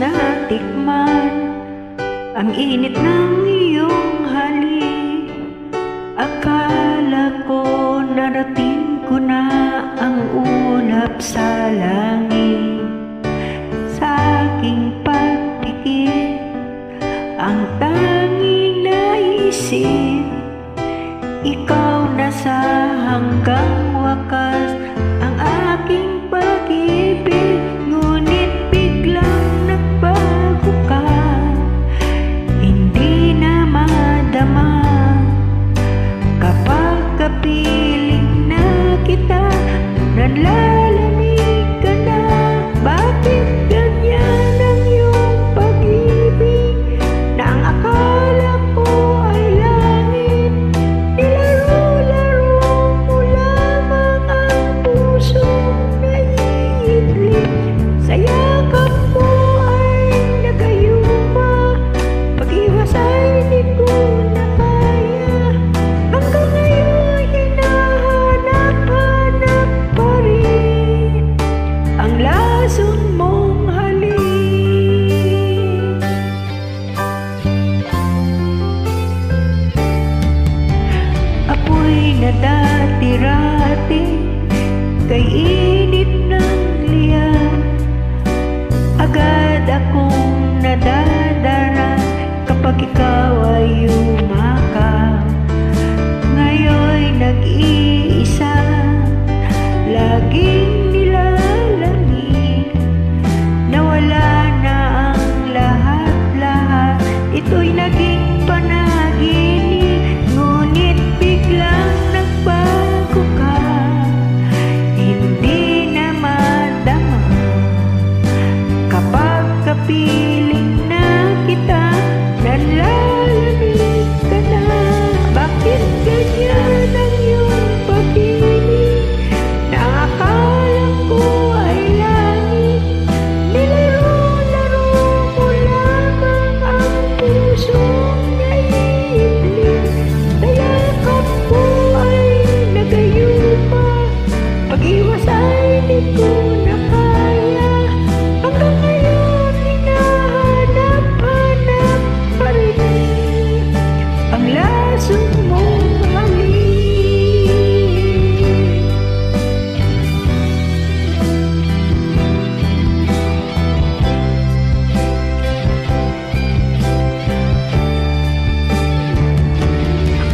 natikman ang init ng iyong halik. Akala ko narating ko na ang ulap sa langit. Sa aking pagpikit, ang tanging naisip, ikaw na sa hanggang wakas ang aking pag-ibig. Ngunit biglang nagbago ka, hindi na madama kapag kapiling na kita. Nanlalamig ka na, bakit ganyan ang iyong pag-ibig? Na ang akala ko ay langit, nilaro-laro mo lamang ang pusong naiidlip. Sa yakap mo ay nagayuma, pag-iwas ay di ko na kaya. Hanggang ngayon hinahanap-hanap pa rin ang lason mong halik. Apoy na dati-rati kay init ng liyan, agad akong nadadara kapag ikaw ay umakap. Ngayon'y nag-iisa, laging nilalamig. Nawala na ang lahat-lahat, ito'y naging panaginip. Ngunit biglang nagbago ka, hindi na madama kapag kapiling na kita. Nanlalamig ka na, bakit ganyan ang iyong pag-ibig? Na akala ko ay langit, nilaro-laro mo lamang ang pusong naiidlip. Sa yakap mo ay nagayuma, pag-iwas ay di ko na kaya. Hanggang ngayon hinahanap-hanap pa rin ang lason mong halik.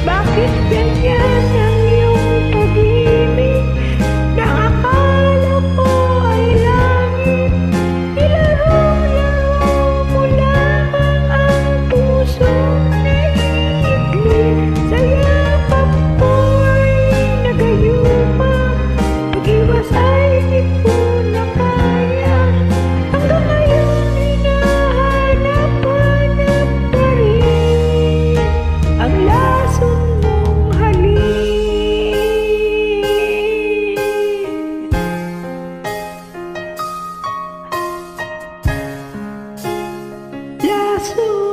Bakit ganyan ang iyong pag-ibig? Na akala ko ay langit, nilaro-laro mo lamang ang pusong naiidlip. Sa yakap mo ay nagayuma, pag-iwas ay di ko na kaya. Hanggang ngayon hinahanap-hanap pa rin ang lason mong halik. Lason